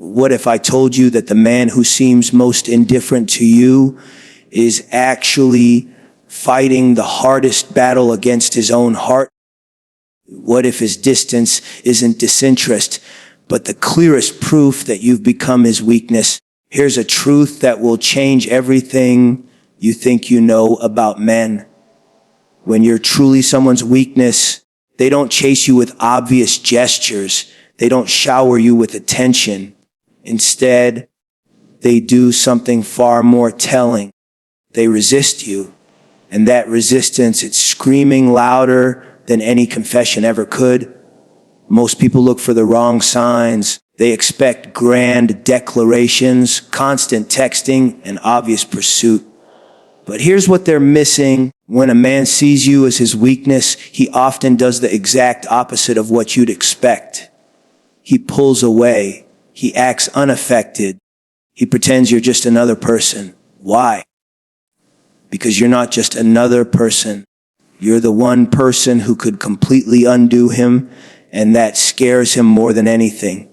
What if I told you that the man who seems most indifferent to you is actually fighting the hardest battle against his own heart? What if his distance isn't disinterest, but the clearest proof that you've become his weakness? Here's a truth that will change everything you think you know about men. When you're truly someone's weakness, they don't chase you with obvious gestures. They don't shower you with attention. Instead, they do something far more telling. They resist you. And that resistance, it's screaming louder than any confession ever could. Most people look for the wrong signs. They expect grand declarations, constant texting, and obvious pursuit. But here's what they're missing. When a man sees you as his weakness, he often does the exact opposite of what you'd expect. He pulls away. He acts unaffected. He pretends you're just another person. Why? Because you're not just another person. You're the one person who could completely undo him, and that scares him more than anything.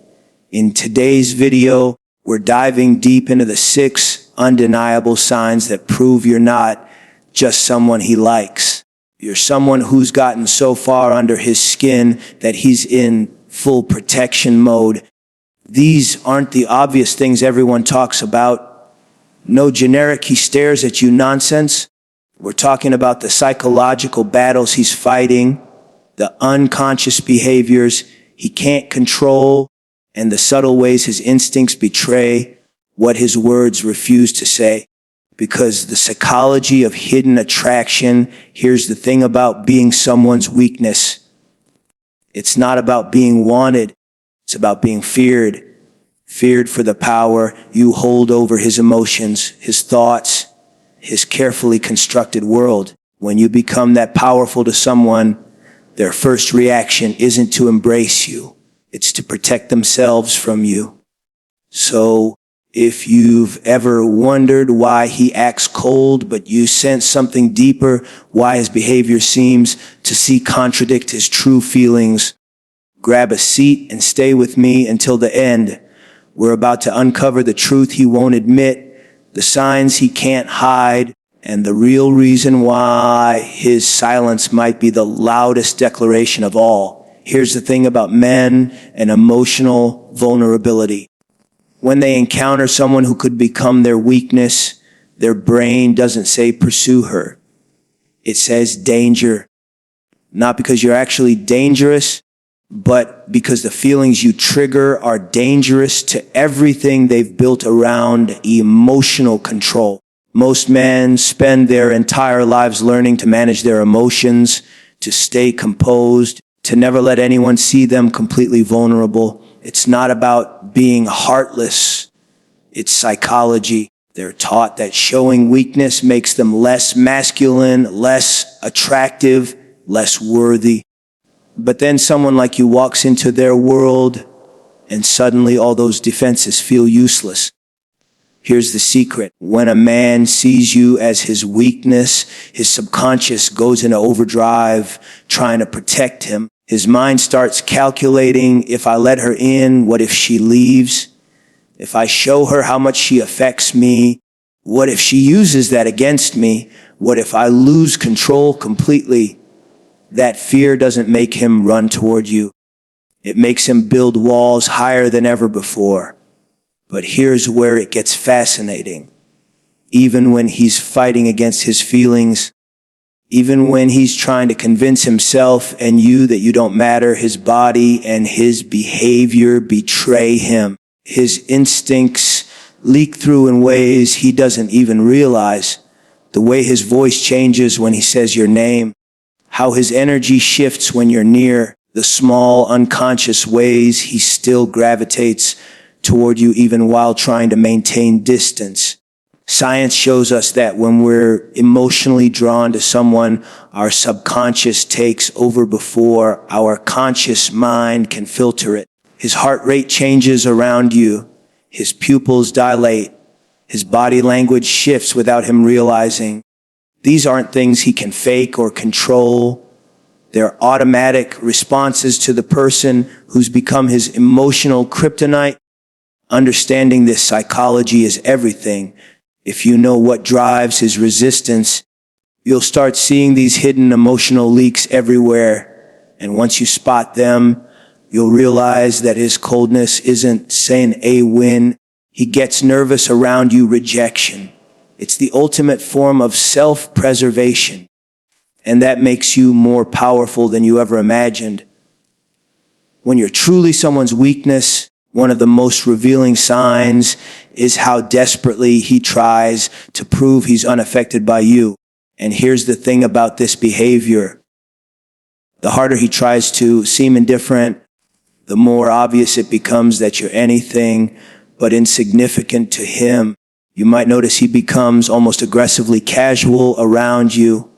In today's video, we're diving deep into the 6 undeniable signs that prove you're not just someone he likes. You're someone who's gotten so far under his skin that he's in full protection mode. These aren't the obvious things everyone talks about. No generic "he stares at you" nonsense. We're talking about the psychological battles he's fighting, the unconscious behaviors he can't control, and the subtle ways his instincts betray what his words refuse to say. Because the psychology of hidden attraction, here's the thing about being someone's weakness. It's not about being wanted. It's about being feared. Feared for the power you hold over his emotions, his thoughts, his carefully constructed world. When you become that powerful to someone, their first reaction isn't to embrace you. It's to protect themselves from you. So, if you've ever wondered why he acts cold, but you sense something deeper, why his behavior seems to contradict his true feelings, grab a seat and stay with me until the end. We're about to uncover the truth he won't admit, the signs he can't hide, and the real reason why his silence might be the loudest declaration of all. Here's the thing about men and emotional vulnerability. When they encounter someone who could become their weakness, their brain doesn't say pursue her. It says danger. Not because you're actually dangerous, but because the feelings you trigger are dangerous to everything they've built around emotional control. Most men spend their entire lives learning to manage their emotions, to stay composed, to never let anyone see them completely vulnerable. It's not about being heartless. It's psychology. They're taught that showing weakness makes them less masculine, less attractive, less worthy. But then someone like you walks into their world, and suddenly all those defenses feel useless. Here's the secret. When a man sees you as his weakness, his subconscious goes into overdrive, trying to protect him. His mind starts calculating, if I let her in, what if she leaves? If I show her how much she affects me, what if she uses that against me? What if I lose control completely? That fear doesn't make him run toward you. It makes him build walls higher than ever before. But here's where it gets fascinating. Even when he's fighting against his feelings, even when he's trying to convince himself and you that you don't matter, his body and his behavior betray him. His instincts leak through in ways he doesn't even realize. The way his voice changes when he says your name, how his energy shifts when you're near, the small unconscious ways he still gravitates toward you even while trying to maintain distance. Science shows us that when we're emotionally drawn to someone, our subconscious takes over before our conscious mind can filter it. His heart rate changes around you. His pupils dilate. His body language shifts without him realizing. These aren't things he can fake or control. They're automatic responses to the person who's become his emotional kryptonite. Understanding this psychology is everything. If you know what drives his resistance, you'll start seeing these hidden emotional leaks everywhere. And once you spot them, you'll realize that his coldness isn't saying a win. He gets nervous around you rejection. It's the ultimate form of self-preservation. And that makes you more powerful than you ever imagined. When you're truly someone's weakness, one of the most revealing signs is how desperately he tries to prove he's unaffected by you. And here's the thing about this behavior. The harder he tries to seem indifferent, the more obvious it becomes that you're anything but insignificant to him. You might notice he becomes almost aggressively casual around you.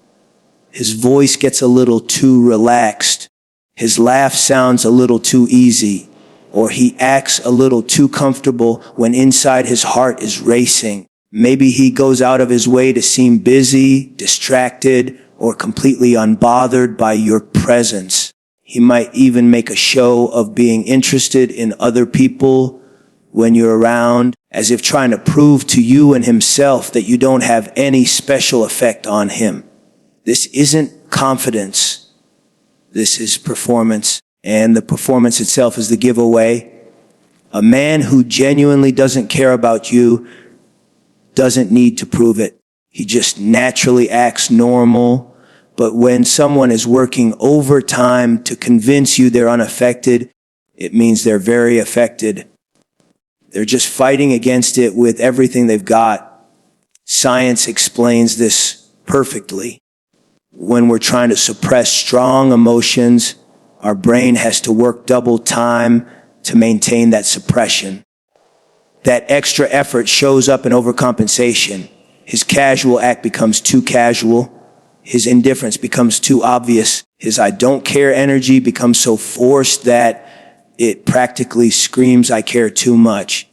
His voice gets a little too relaxed. His laugh sounds a little too easy, or he acts a little too comfortable when inside his heart is racing. Maybe he goes out of his way to seem busy, distracted, or completely unbothered by your presence. He might even make a show of being interested in other people when you're around, as if trying to prove to you and himself that you don't have any special effect on him. This isn't confidence. This is performance, and the performance itself is the giveaway. A man who genuinely doesn't care about you doesn't need to prove it. He just naturally acts normal. But when someone is working overtime to convince you they're unaffected, it means they're very affected. They're just fighting against it with everything they've got. Science explains this perfectly. When we're trying to suppress strong emotions, our brain has to work double time to maintain that suppression. That extra effort shows up in overcompensation. His casual act becomes too casual. His indifference becomes too obvious. His I don't care energy becomes so forced that it practically screams, I care too much.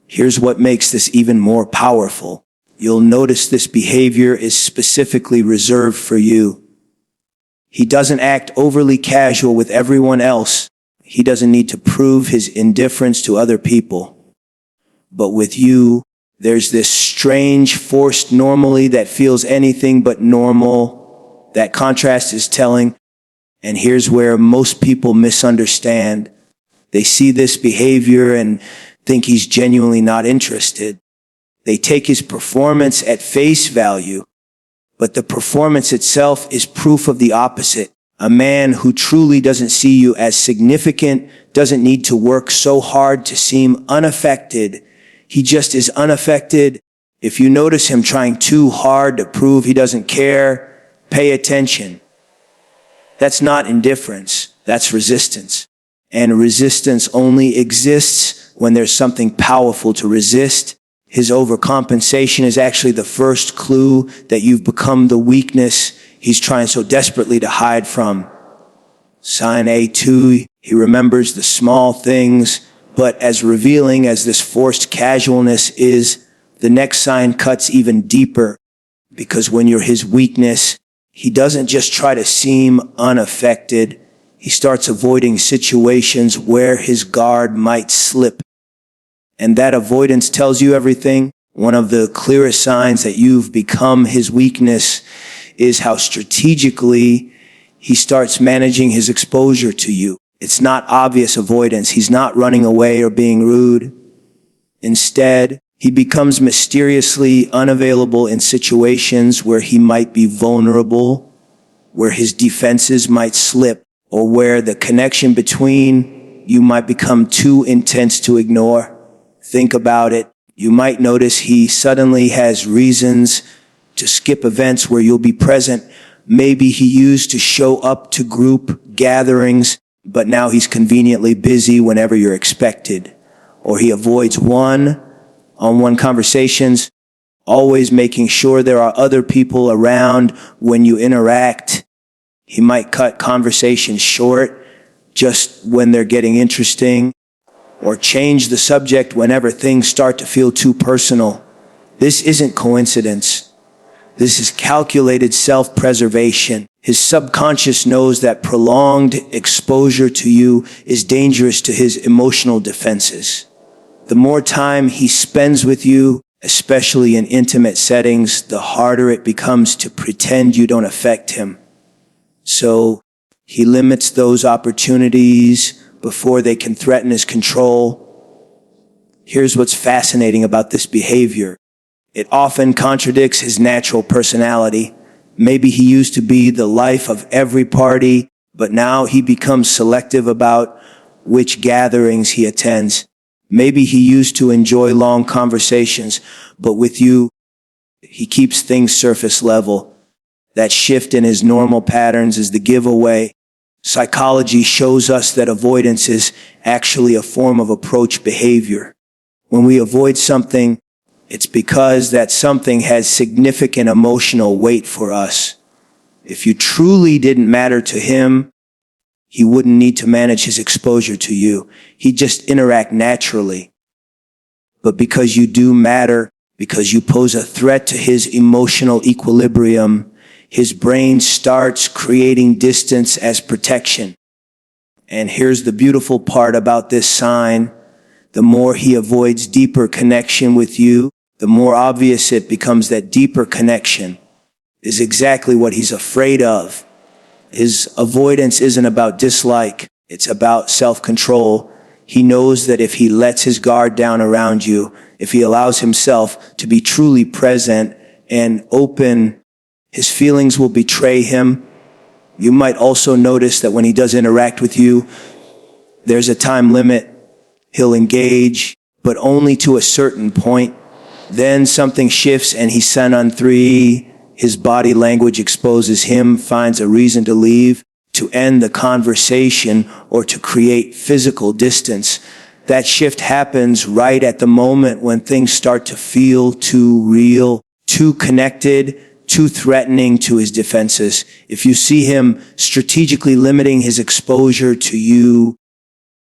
Here's what makes this even more powerful. You'll notice this behavior is specifically reserved for you. He doesn't act overly casual with everyone else. He doesn't need to prove his indifference to other people. But with you, there's this strange forced normally that feels anything but normal. That contrast is telling. And here's where most people misunderstand. They see this behavior and think he's genuinely not interested. They take his performance at face value, but the performance itself is proof of the opposite. A man who truly doesn't see you as significant doesn't need to work so hard to seem unaffected. He just is unaffected. If you notice him trying too hard to prove he doesn't care, pay attention. That's not indifference. That's resistance. And resistance only exists when there's something powerful to resist. His overcompensation is actually the first clue that you've become the weakness he's trying so desperately to hide from. Sign A2, he remembers the small things, but as revealing as this forced casualness is, the next sign cuts even deeper. Because when you're his weakness, he doesn't just try to seem unaffected. He starts avoiding situations where his guard might slip. And that avoidance tells you everything. One of the clearest signs that you've become his weakness is how strategically he starts managing his exposure to you. It's not obvious avoidance. He's not running away or being rude. Instead, he becomes mysteriously unavailable in situations where he might be vulnerable, where his defenses might slip, or where the connection between you might become too intense to ignore. Think about it. You might notice he suddenly has reasons to skip events where you'll be present. Maybe he used to show up to group gatherings, but now he's conveniently busy whenever you're expected. Or he avoids one-on-one conversations, always making sure there are other people around when you interact. He might cut conversations short just when they're getting interesting, or change the subject whenever things start to feel too personal. This isn't coincidence. This is calculated self-preservation. His subconscious knows that prolonged exposure to you is dangerous to his emotional defenses. The more time he spends with you, especially in intimate settings, the harder it becomes to pretend you don't affect him. So he limits those opportunities before they can threaten his control. Here's what's fascinating about this behavior. It often contradicts his natural personality. Maybe he used to be the life of every party, but now he becomes selective about which gatherings he attends. Maybe he used to enjoy long conversations, but with you, he keeps things surface level. That shift in his normal patterns is the giveaway. Psychology shows us that avoidance is actually a form of approach behavior. When we avoid something, it's because that something has significant emotional weight for us. If you truly didn't matter to him, he wouldn't need to manage his exposure to you. He'd just interact naturally. But because you do matter, because you pose a threat to his emotional equilibrium, his brain starts creating distance as protection. And here's the beautiful part about this sign. The more he avoids deeper connection with you, the more obvious it becomes that deeper connection is exactly what he's afraid of. His avoidance isn't about dislike, it's about self-control. He knows that if he lets his guard down around you, if he allows himself to be truly present and open, his feelings will betray him. You might also notice that when he does interact with you, there's a time limit. He'll engage, but only to a certain point. Then something shifts and he's sent on 3. His body language exposes him, finds a reason to leave, to end the conversation, or to create physical distance. That shift happens right at the moment when things start to feel too real, too connected, too threatening to his defenses. If you see him strategically limiting his exposure to you,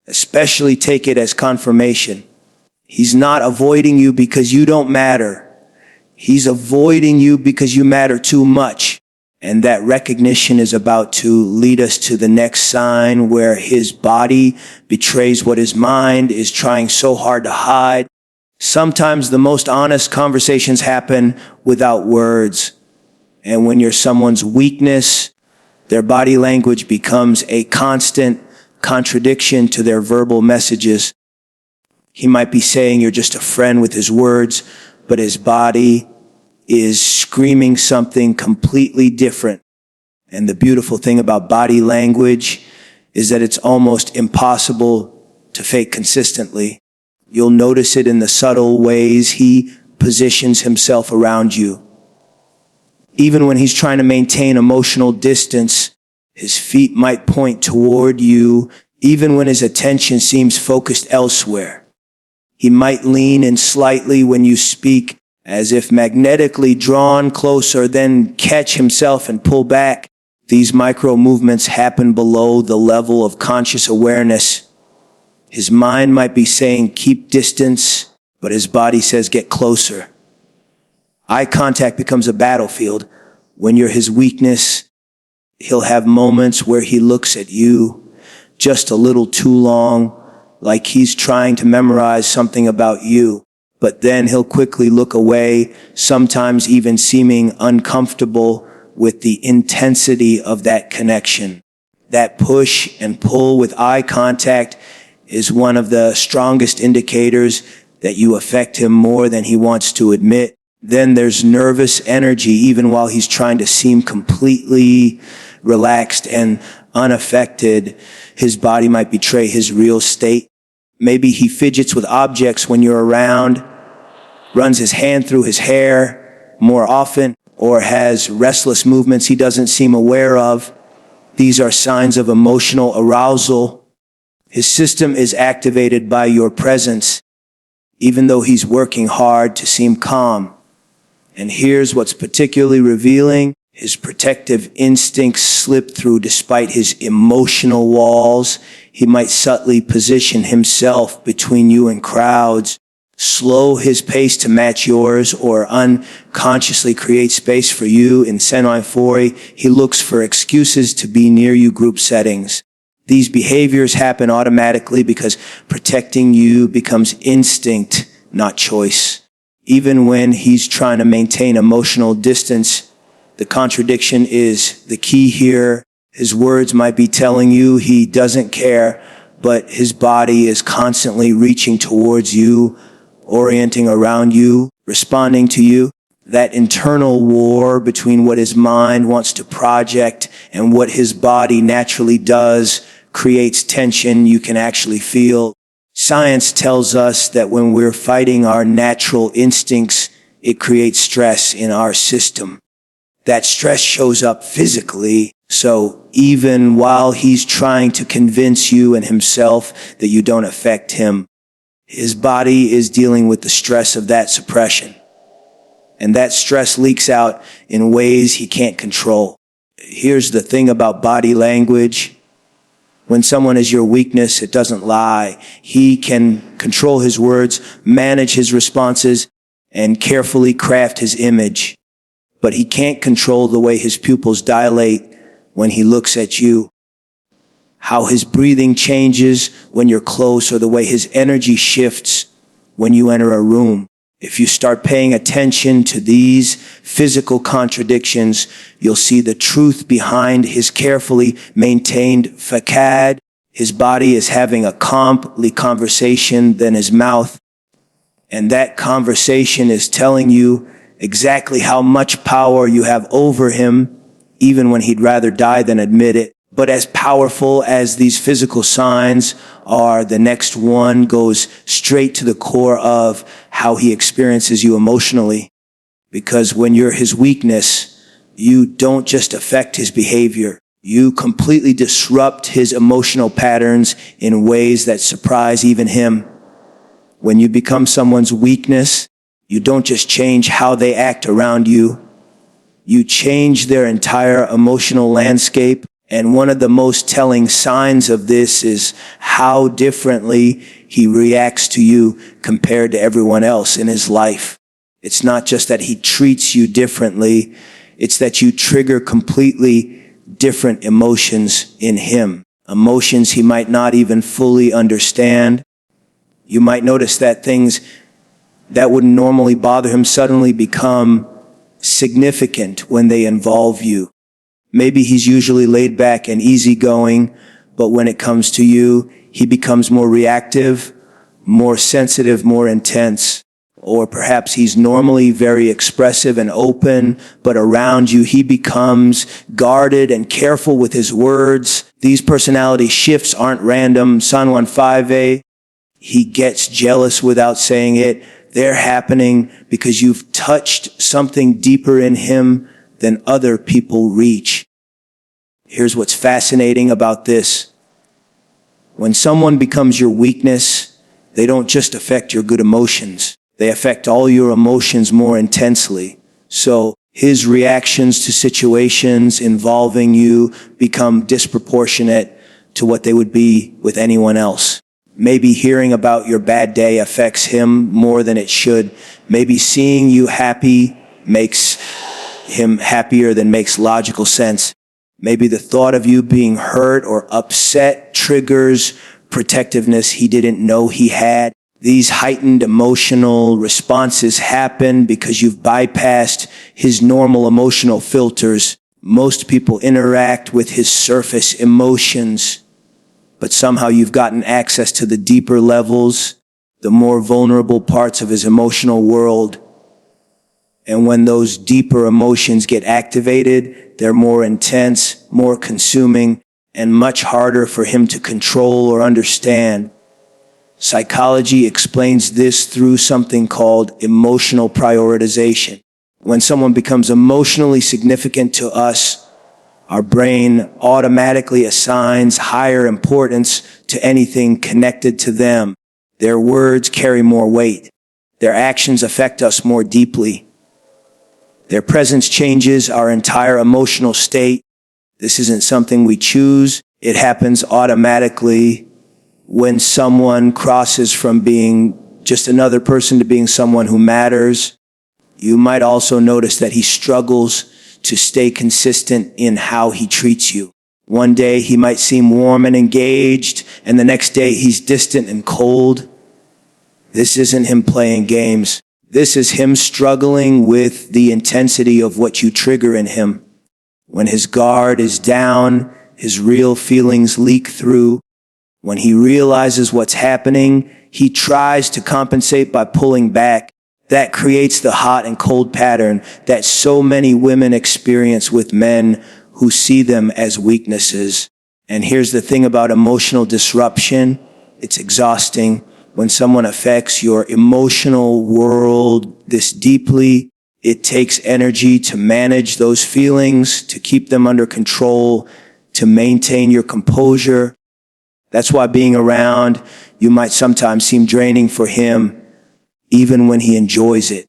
especially take it as confirmation. He's not avoiding you because you don't matter. He's avoiding you because you matter too much. And that recognition is about to lead us to the next sign where his body betrays what his mind is trying so hard to hide. Sometimes the most honest conversations happen without words. And when you're someone's weakness, their body language becomes a constant contradiction to their verbal messages. He might be saying you're just a friend with his words, but his body is screaming something completely different. And the beautiful thing about body language is that it's almost impossible to fake consistently. You'll notice it in the subtle ways he positions himself around you. Even when he's trying to maintain emotional distance, his feet might point toward you, even when his attention seems focused elsewhere. He might lean in slightly when you speak, as if magnetically drawn closer, then catch himself and pull back. These micro movements happen below the level of conscious awareness. His mind might be saying, keep distance, but his body says, get closer. Eye contact becomes a battlefield. When you're his weakness, he'll have moments where he looks at you just a little too long, like he's trying to memorize something about you. But then he'll quickly look away, sometimes even seeming uncomfortable with the intensity of that connection. That push and pull with eye contact is one of the strongest indicators that you affect him more than he wants to admit. Then there's nervous energy, even while he's trying to seem completely relaxed and unaffected. His body might betray his real state. Maybe he fidgets with objects when you're around, runs his hand through his hair more often, or has restless movements he doesn't seem aware of. These are signs of emotional arousal. His system is activated by your presence, even though he's working hard to seem calm. And here's what's particularly revealing. His protective instincts slip through despite his emotional walls. He might subtly position himself between you and crowds, slow his pace to match yours, or unconsciously create space for you in semaphore. He looks for excuses to be near you group settings. These behaviors happen automatically because protecting you becomes instinct, not choice. Even when he's trying to maintain emotional distance, the contradiction is the key here. His words might be telling you he doesn't care, but his body is constantly reaching towards you, orienting around you, responding to you. That internal war between what his mind wants to project and what his body naturally does creates tension you can actually feel. Science tells us that when we're fighting our natural instincts, it creates stress in our system. That stress shows up physically. So even while he's trying to convince you and himself that you don't affect him, his body is dealing with the stress of that suppression. And that stress leaks out in ways he can't control. Here's the thing about body language. When someone is your weakness, it doesn't lie. He can control his words, manage his responses, and carefully craft his image. But he can't control the way his pupils dilate when he looks at you, how his breathing changes when you're close, or the way his energy shifts when you enter a room. If you start paying attention to these physical contradictions, you'll see the truth behind his carefully maintained facade. His body is having a complete conversation than his mouth. And that conversation is telling you exactly how much power you have over him, even when he'd rather die than admit it. But as powerful as these physical signs are, the next one goes straight to the core of how he experiences you emotionally. Because when you're his weakness, you don't just affect his behavior. You completely disrupt his emotional patterns in ways that surprise even him. When you become someone's weakness, you don't just change how they act around you. You change their entire emotional landscape. And one of the most telling signs of this is how differently he reacts to you compared to everyone else in his life. It's not just that he treats you differently, it's that you trigger completely different emotions in him. Emotions he might not even fully understand. You might notice that things that wouldn't normally bother him suddenly become significant when they involve you. Maybe he's usually laid back and easygoing, but when it comes to you, he becomes more reactive, more sensitive, more intense. Or perhaps he's normally very expressive and open, but around you he becomes guarded and careful with his words. These personality shifts aren't random. San Juan 5a, he gets jealous without saying it. They're happening because you've touched something deeper in him than other people reach. Here's what's fascinating about this. When someone becomes your weakness, they don't just affect your good emotions. They affect all your emotions more intensely. So his reactions to situations involving you become disproportionate to what they would be with anyone else. Maybe hearing about your bad day affects him more than it should. Maybe seeing you happy makes him happier than makes logical sense. Maybe the thought of you being hurt or upset triggers protectiveness he didn't know he had. These heightened emotional responses happen because you've bypassed his normal emotional filters. Most people interact with his surface emotions, but somehow you've gotten access to the deeper levels, the more vulnerable parts of his emotional world. And when those deeper emotions get activated, they're more intense, more consuming, and much harder for him to control or understand. Psychology explains this through something called emotional prioritization. When someone becomes emotionally significant to us, our brain automatically assigns higher importance to anything connected to them. Their words carry more weight. Their actions affect us more deeply. Their presence changes our entire emotional state. This isn't something we choose. It happens automatically when someone crosses from being just another person to being someone who matters. You might also notice that he struggles to stay consistent in how he treats you. One day he might seem warm and engaged, and the next day he's distant and cold. This isn't him playing games. This is him struggling with the intensity of what you trigger in him. When his guard is down, his real feelings leak through. When he realizes what's happening, he tries to compensate by pulling back. That creates the hot and cold pattern that so many women experience with men who see them as weaknesses. And here's the thing about emotional disruption. It's exhausting. When someone affects your emotional world this deeply, it takes energy to manage those feelings, to keep them under control, to maintain your composure. That's why being around you might sometimes seem draining for him, even when he enjoys it.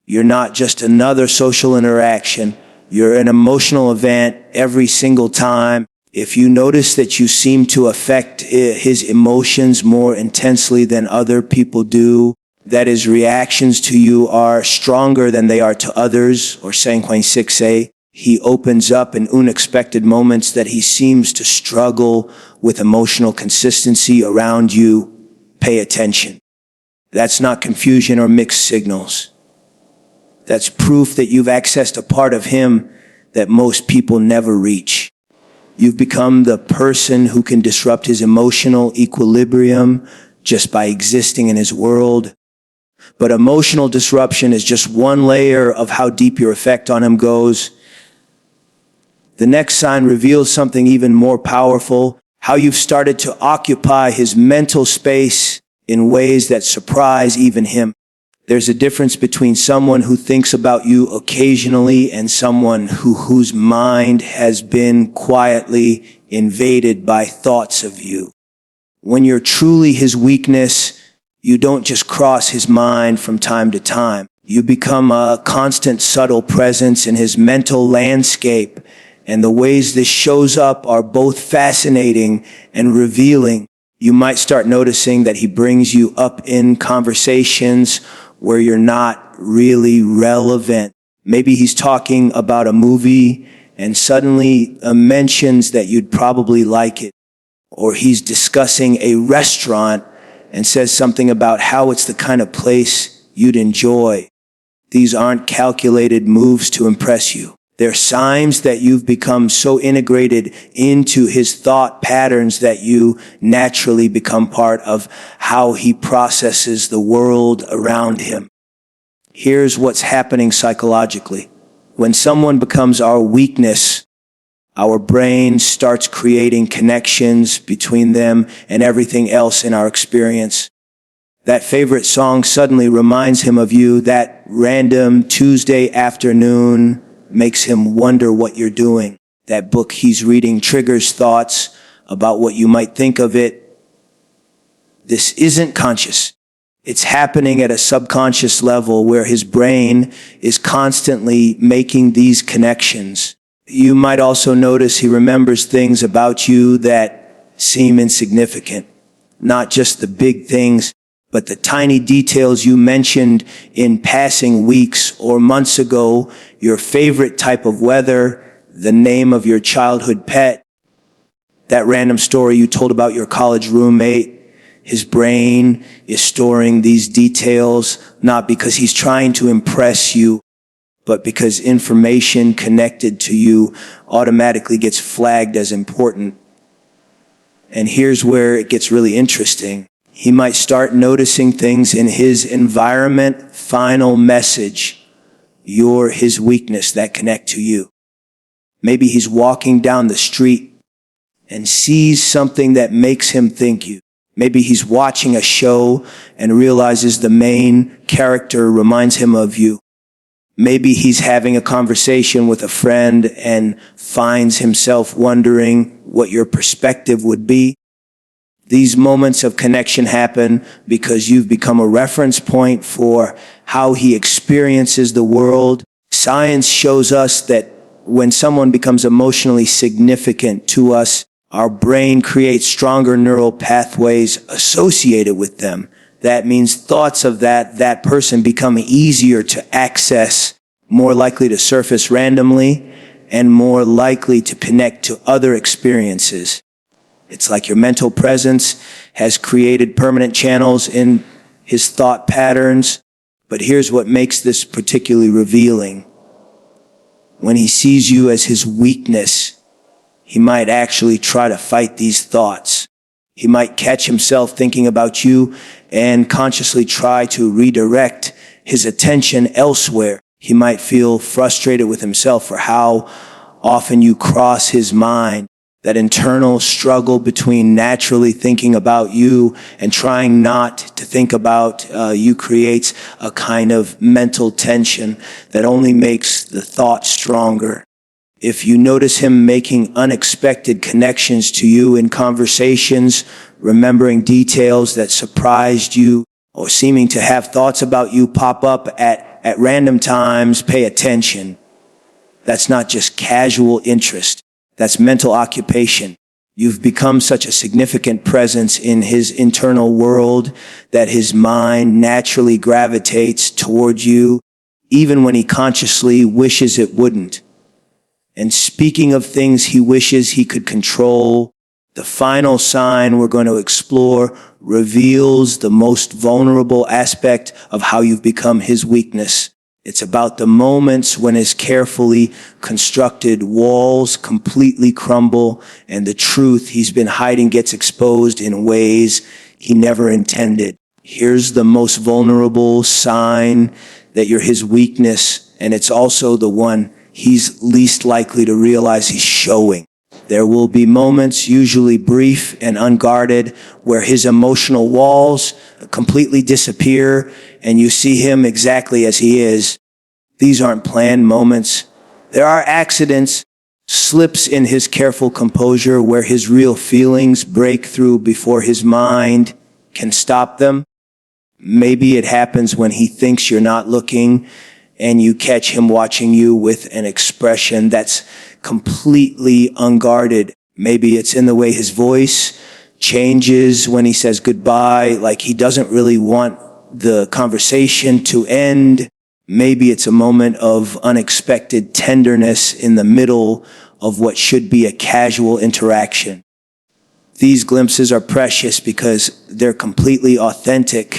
You're not just another social interaction. You're an emotional event every single time. If you notice that you seem to affect his emotions more intensely than other people do, that his reactions to you are stronger than they are to others, or 5-6a, he opens up in unexpected moments, that he seems to struggle with emotional consistency around you, pay attention. That's not confusion or mixed signals. That's proof that you've accessed a part of him that most people never reach. You've become the person who can disrupt his emotional equilibrium just by existing in his world. But emotional disruption is just one layer of how deep your effect on him goes. The next sign reveals something even more powerful, how you've started to occupy his mental space in ways that surprise even him. There's a difference between someone who thinks about you occasionally and someone whose mind has been quietly invaded by thoughts of you. When you're truly his weakness, you don't just cross his mind from time to time. You become a constant, subtle presence in his mental landscape, and the ways this shows up are both fascinating and revealing. You might start noticing that he brings you up in conversations where you're not really relevant. Maybe he's talking about a movie and suddenly mentions that you'd probably like it. Or he's discussing a restaurant and says something about how it's the kind of place you'd enjoy. These aren't calculated moves to impress you. They're signs that you've become so integrated into his thought patterns that you naturally become part of how he processes the world around him. Here's what's happening psychologically. When someone becomes our weakness, our brain starts creating connections between them and everything else in our experience. That favorite song suddenly reminds him of you. That random Tuesday afternoon makes him wonder what you're doing. That book he's reading triggers thoughts about what you might think of it. This isn't conscious. It's happening at a subconscious level where his brain is constantly making these connections. You might also notice he remembers things about you that seem insignificant. Not just the big things, but the tiny details you mentioned in passing weeks or months ago, your favorite type of weather, the name of your childhood pet, that random story you told about your college roommate. His brain is storing these details, not because he's trying to impress you, but because information connected to you automatically gets flagged as important. And here's where it gets really interesting. He might start noticing things in his environment. Final message. You're his weakness that connect to you. Maybe he's walking down the street and sees something that makes him think you. Maybe he's watching a show and realizes the main character reminds him of you. Maybe he's having a conversation with a friend and finds himself wondering what your perspective would be. These moments of connection happen because you've become a reference point for how he experiences the world. Science shows us that when someone becomes emotionally significant to us, our brain creates stronger neural pathways associated with them. That means thoughts of that person become easier to access, more likely to surface randomly, and more likely to connect to other experiences. It's like your mental presence has created permanent channels in his thought patterns. But here's what makes this particularly revealing. When he sees you as his weakness, he might actually try to fight these thoughts. He might catch himself thinking about you and consciously try to redirect his attention elsewhere. He might feel frustrated with himself for how often you cross his mind. That internal struggle between naturally thinking about you and trying not to think about you creates a kind of mental tension that only makes the thought stronger. If you notice him making unexpected connections to you in conversations, remembering details that surprised you, or seeming to have thoughts about you pop up at random times, pay attention. That's not just casual interest. That's mental occupation. You've become such a significant presence in his internal world that his mind naturally gravitates toward you, even when he consciously wishes it wouldn't. And speaking of things he wishes he could control, the final sign we're going to explore reveals the most vulnerable aspect of how you've become his weakness. It's about the moments when his carefully constructed walls completely crumble and the truth he's been hiding gets exposed in ways he never intended. Here's the most vulnerable sign that you're his weakness, and it's also the one he's least likely to realize he's showing. There will be moments, usually brief and unguarded, where his emotional walls completely disappear and you see him exactly as he is. These aren't planned moments. There are accidents, slips in his careful composure where his real feelings break through before his mind can stop them. Maybe it happens when he thinks you're not looking and you catch him watching you with an expression that's completely unguarded. Maybe it's in the way his voice changes when he says goodbye, like he doesn't really want the conversation to end. Maybe it's a moment of unexpected tenderness in the middle of what should be a casual interaction. These glimpses are precious because they're completely authentic.